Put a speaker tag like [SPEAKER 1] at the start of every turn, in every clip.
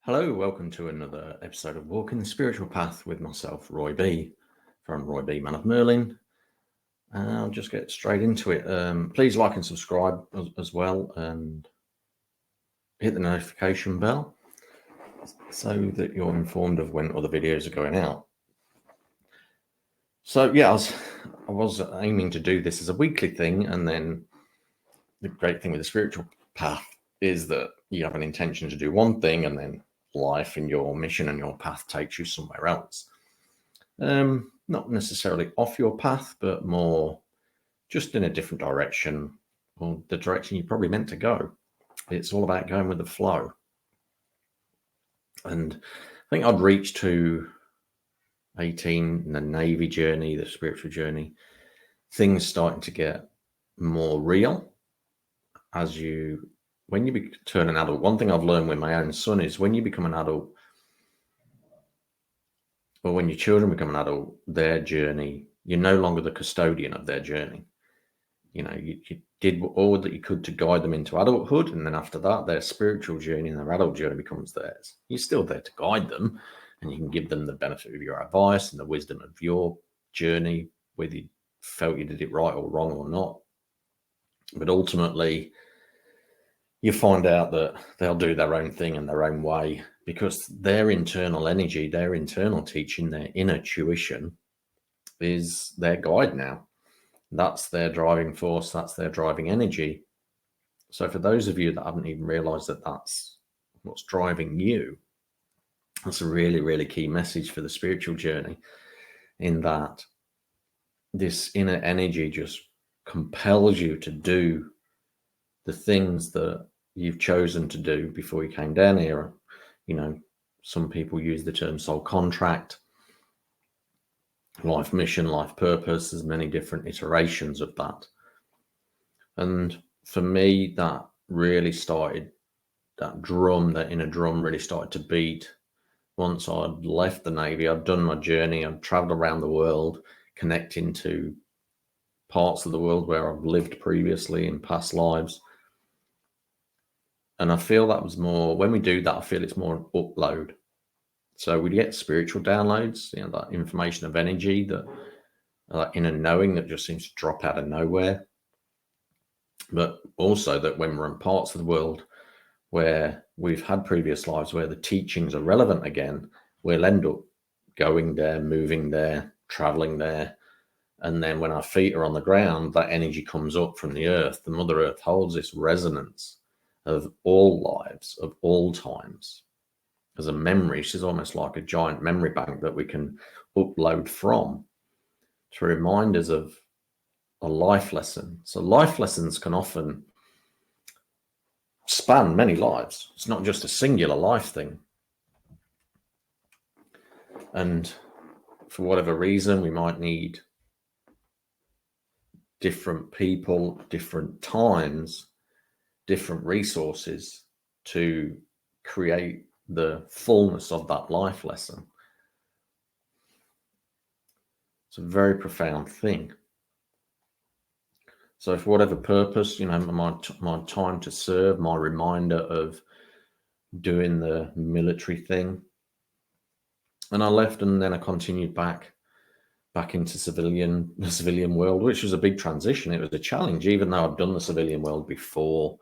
[SPEAKER 1] Hello, welcome to another episode of Walking the Spiritual Path with myself, Roy B. from Roy B. Man of Merlin. I'll just get straight into it. Please like and subscribe as well, and hit the notification bell so that you're informed of when other videos are going out. So yeah, I was aiming to do this as a weekly thing, and then the great thing with the spiritual path is that you have an intention to do one thing, and then life and your mission and your path takes you somewhere else. Not necessarily off your path, but more just in a different direction, or the direction you probably meant to go. It's all about going with the flow. And I think I'd reached to 18, the Navy journey, the spiritual journey, things starting to get more real when you turn an adult. One thing I've learned with my own son is when you become an adult, or when your children become an adult, their journey, you're no longer the custodian of their journey. You did all that you could to guide them into adulthood, and then after that, their spiritual journey and their adult journey becomes theirs. You're still there to guide them, and you can give them the benefit of your advice and the wisdom of your journey, whether you felt you did it right or wrong or not. But ultimately, you find out that they'll do their own thing in their own way, because their internal energy, their internal teaching, their inner tuition is their guide now. That's their driving force. That's their driving energy. So for those of you that haven't even realized that that's what's driving you, that's a really, really key message for the spiritual journey, in that this inner energy just compels you to do the things that you've chosen to do before you came down here. Some people use the term soul contract, life mission, life purpose. There's many different iterations of that. And for me, that really started, that inner drum really started to beat once I'd left the Navy. I'd done my journey. I'd traveled around the world, connecting to parts of the world where I've lived previously in past lives. And I feel that was more, when we do that, I feel it's more an upload. So we get spiritual downloads, that information of energy, that inner knowing that just seems to drop out of nowhere. But also that when we're in parts of the world where we've had previous lives where the teachings are relevant again, we'll end up going there, moving there, traveling there. And then when our feet are on the ground, that energy comes up from the earth. The Mother Earth holds this resonance of all lives, of all times, as a memory. She's almost like a giant memory bank that we can upload from to remind us of a life lesson. So life lessons can often span many lives. It's not just a singular life thing. And for whatever reason, we might need different people, different times, different resources to create the fullness of that life lesson. It's a very profound thing. So for whatever purpose, my time to serve, my reminder of doing the military thing, and I left, and then I continued back into the civilian world, which was a big transition. It was a challenge, even though I'd done the civilian world before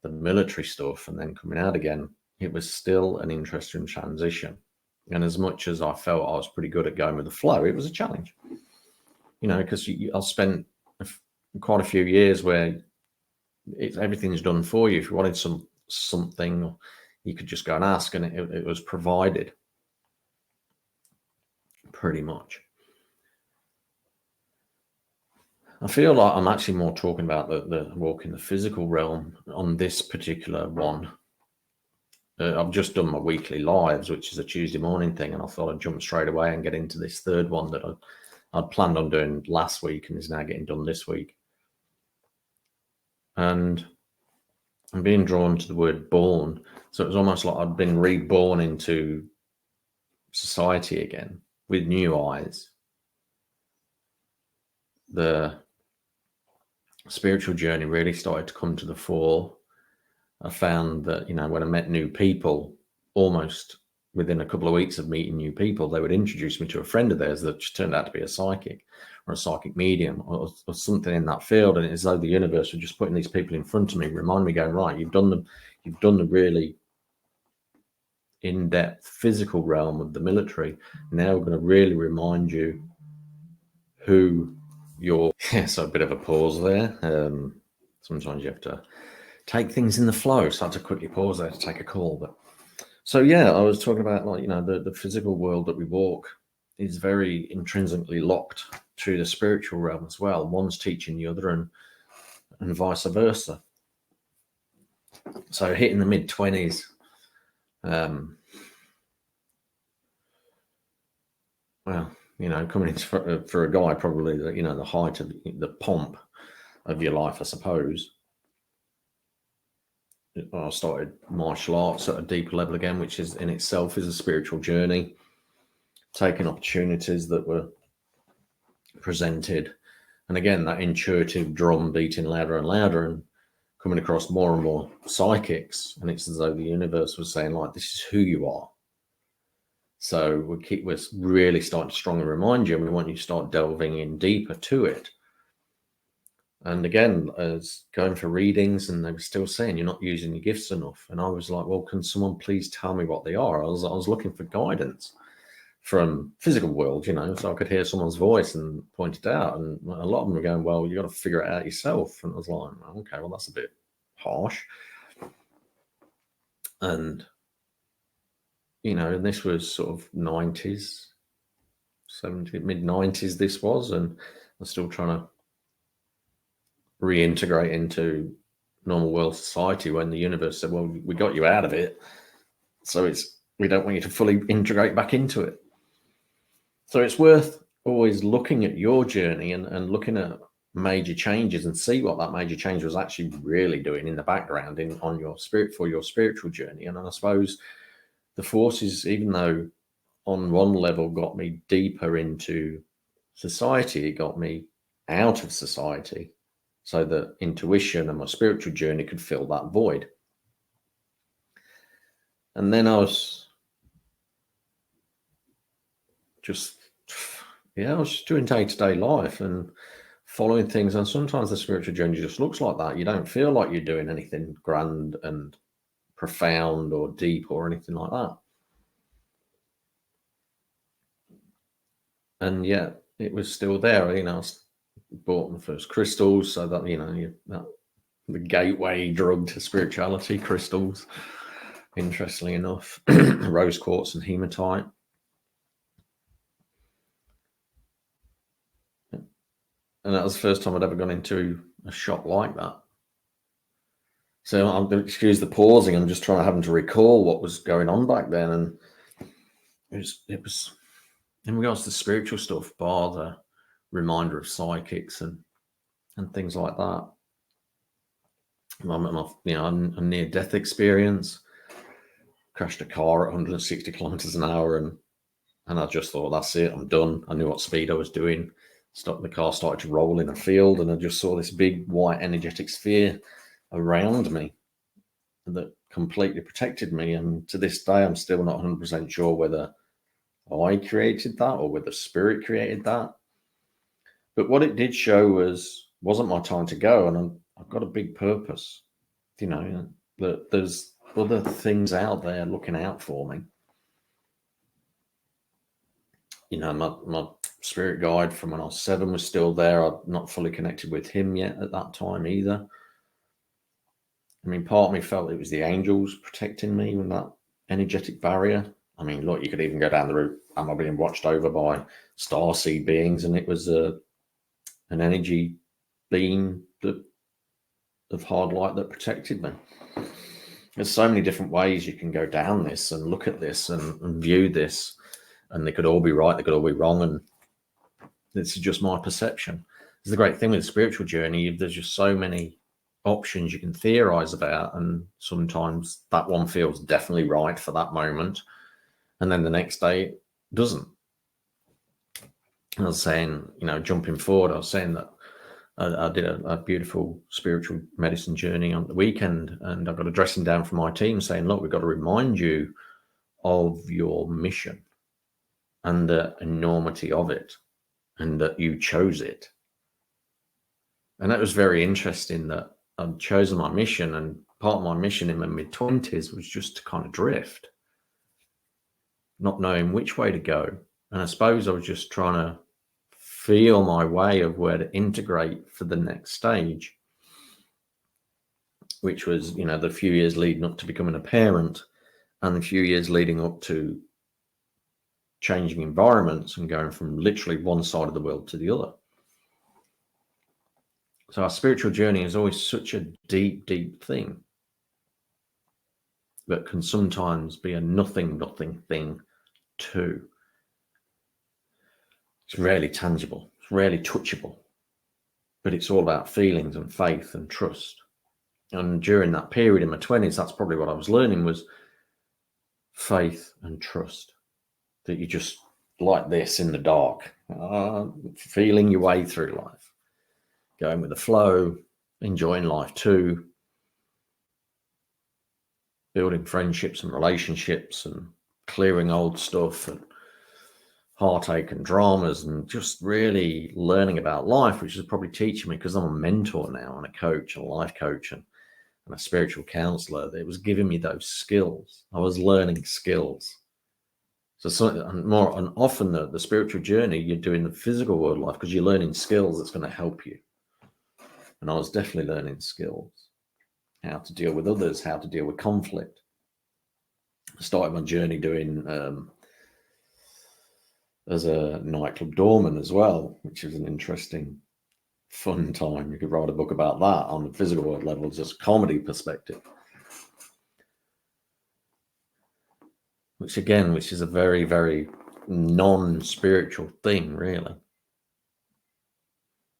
[SPEAKER 1] the military stuff, and then coming out again, it was still an interesting transition. And as much as I felt I was pretty good at going with the flow, it was a challenge, because I spent quite a few years where everything's done for you. If you wanted something, you could just go and ask, and it was provided pretty much. I feel like I'm actually more talking about the walk in the physical realm on this particular one. I've just done my weekly lives, which is a Tuesday morning thing, and I thought I'd jump straight away and get into this third one that I'd planned on doing last week and is now getting done this week. And I'm being drawn to the word born. So it was almost like I'd been reborn into society again with new eyes. The spiritual journey really started to come to the fore. I found that, when I met new people, almost within a couple of weeks of meeting new people, they would introduce me to a friend of theirs that just turned out to be a psychic or a psychic medium or something in that field. And it's as though the universe was just putting these people in front of me, remind me, going, right, you've done the really in-depth physical realm of the military. Now we're going to really remind you who you're. Yeah, so a bit of a pause there. Sometimes you have to take things in the flow, so I had to quickly pause there to take a call. But so yeah, I was talking about, like, the physical world that we walk is very intrinsically locked to the spiritual realm as well. One's teaching the other, and vice versa. So hitting the mid-20s, well, coming into for a guy, probably the height of the pomp of your life, I suppose. I started martial arts at a deeper level again, which is in itself is a spiritual journey, taking opportunities that were presented, and again that intuitive drum beating louder and louder, and coming across more and more psychics, and it's as though the universe was saying, like, this is who you are. So we're really starting to strongly remind you, and we want you to start delving in deeper to it. And again, as going for readings, and they were still saying you're not using your gifts enough. And I was like, well, can someone please tell me what they are? I was looking for guidance from physical world, so I could hear someone's voice and point it out. And a lot of them were going, well, you got to figure it out yourself. And I was like, okay, well, that's a bit harsh. And, and this was sort of 90s, 70s, mid-90s this was, and I'm still trying to reintegrate into normal world society when the universe said, well, we got you out of it, so we don't want you to fully integrate back into it. So it's worth always looking at your journey and looking at major changes and see what that major change was actually really doing in the background on your spiritual journey. And I suppose the forces, even though on one level got me deeper into society, it got me out of society, so that intuition and my spiritual journey could fill that void. And then I was just doing day-to-day life and following things. And sometimes the spiritual journey just looks like that. You don't feel like you're doing anything grand and profound or deep or anything like that. And yet it was still there. I bought my first crystals, so that the gateway drug to spirituality, crystals, interestingly enough, rose quartz and hematite. And that was the first time I'd ever gone into a shop like that. So I'll excuse the pausing. I'm just having to recall what was going on back then, and it was in regards to spiritual stuff, bar the reminder of psychics and things like that. A near-death experience. Crashed a car at 160 kilometers an hour, and I just thought, that's it, I'm done. I knew what speed I was doing. The car started to roll in a field, and I just saw this big white energetic sphere around me that completely protected me. And to this day, I'm still not 100% sure whether I created that or whether spirit created that. But what it did show wasn't my time to go, and I've got a big purpose, that there's other things out there looking out for me. My spirit guide from when I was 7 was still there. I'm not fully connected with him yet at that time either. I mean, part of me felt it was the angels protecting me with that energetic barrier. I mean, look, you could even go down the route, am I being watched over by starseed beings? And it was an energy beam of hard light that protected me. There's so many different ways you can go down this and look at this and view this, and they could all be right, they could all be wrong, and this is just my perception. It's the great thing with the spiritual journey, there's just so many options you can theorize about, and sometimes that one feels definitely right for that moment, and then the next day it doesn't. I was saying, jumping forward, I was saying that I did a beautiful spiritual medicine journey on the weekend, and I got a dressing down from my team saying, look, we've got to remind you of your mission and the enormity of it, and that you chose it. And that was very interesting, that I'd chosen my mission, and part of my mission in my mid-20s was just to kind of drift, not knowing which way to go. And I suppose I was just trying to feel my way of where to integrate for the next stage, which was, the few years leading up to becoming a parent and the few years leading up to changing environments and going from literally one side of the world to the other. So our spiritual journey is always such a deep, deep thing, but can sometimes be a nothing thing too. It's rarely tangible, it's rarely touchable, but it's all about feelings and faith and trust. And during that period in my 20s, that's probably what I was learning, was faith and trust. That you just like this in the dark, feeling your way through life, going with the flow, enjoying life too, building friendships and relationships and clearing old stuff and heartache and dramas, and just really learning about life, which is probably teaching me, because I'm a mentor now and a coach, a life coach, and a spiritual counselor. It was giving me those skills. I was learning skills. So and often the spiritual journey, you're doing the physical world life because you're learning skills that's going to help you. And I was definitely learning skills, how to deal with others, how to deal with conflict. I started my journey doing as a nightclub doorman as well, which is an interesting, fun time. You could write a book about that on the physical world level, just comedy perspective. Which is a very, very non-spiritual thing, really.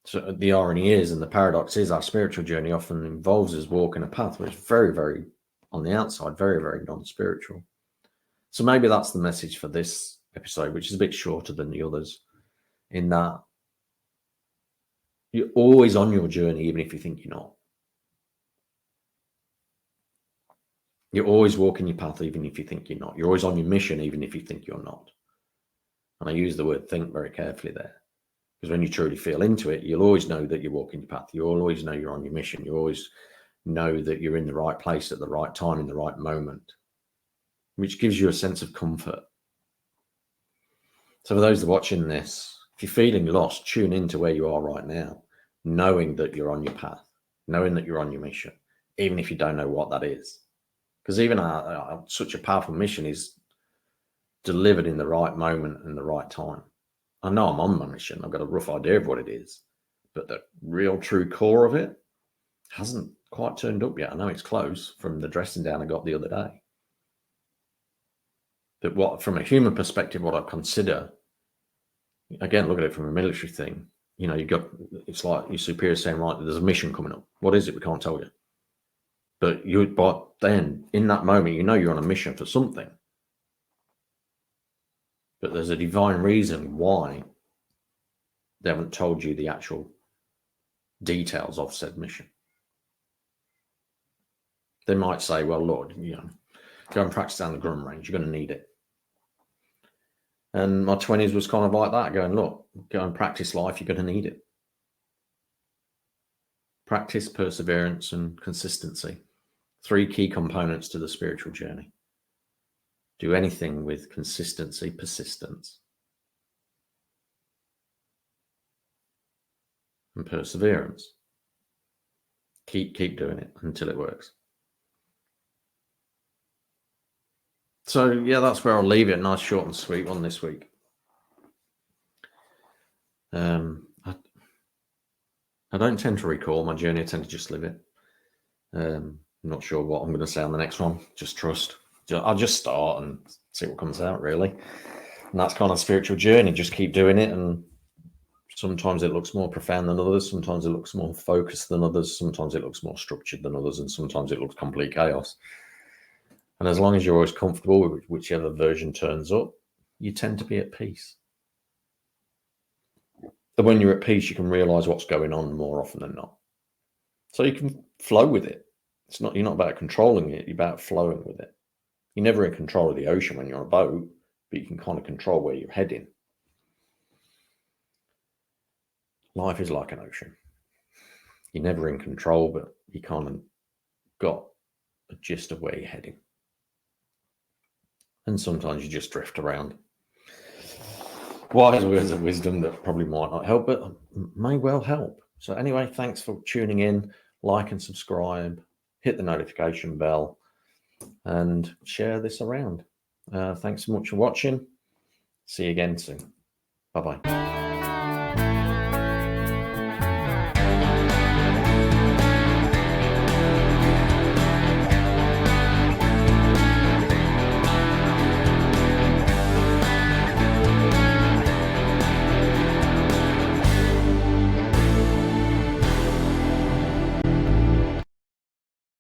[SPEAKER 1] So the irony is, and the paradox is, our spiritual journey often involves us walking a path which is very, very, on the outside, very, very non-spiritual. So maybe that's the message for this episode, which is a bit shorter than the others, in that you're always on your journey, even if you think you're not. You're always walking your path, even if you think you're not. You're always on your mission, even if you think you're not. And I use the word think very carefully there, because when you truly feel into it, you'll always know that you're walking your path. You'll always know you're on your mission. You always know that you're in the right place at the right time, in the right moment, which gives you a sense of comfort. So for those that are watching this, if you're feeling lost, tune into where you are right now, knowing that you're on your path, knowing that you're on your mission, even if you don't know what that is. Because even such a powerful mission is delivered in the right moment and the right time. I know I'm on my mission. I've got a rough idea of what it is, but the real true core of it hasn't quite turned up yet. I know it's close from the dressing down I got the other day. But from a human perspective, what I consider, again, look at it from a military thing. It's like your superior saying, right, there's a mission coming up. What is it? We can't tell you. But then in that moment, you're on a mission for something. But there's a divine reason why they haven't told you the actual details of said mission. They might say, well, Lord, go and practice down the gun range. You're going to need it. And my 20s was kind of like that, going, look, go and practice life. You're going to need it. Practice, perseverance, and consistency. 3 key components to the spiritual journey. Do anything with consistency, persistence, and perseverance. Keep doing it until it works. So yeah, that's where I'll leave it. Nice, short and sweet one this week. I don't tend to recall my journey. I tend to just live it. I'm not sure what I'm going to say on the next one. Just trust. I'll just start and see what comes out, really. And that's kind of spiritual journey. Just keep doing it. And sometimes it looks more profound than others. Sometimes it looks more focused than others. Sometimes it looks more structured than others. And sometimes it looks complete chaos. And as long as you're always comfortable with whichever version turns up, you tend to be at peace. But when you're at peace, you can realize what's going on more often than not. So you can flow with it. You're not about controlling it. You're about flowing with it. You're never in control of the ocean when you're on a boat, but you can kind of control where you're heading. Life is like an ocean. You're never in control, but you kind of got a gist of where you're heading. And sometimes you just drift around. Wise words of wisdom that probably might not help, but may well help. So anyway, thanks for tuning in. Like and subscribe, hit the notification bell, and share this around. Thanks so much for watching. See you again soon. Bye-bye.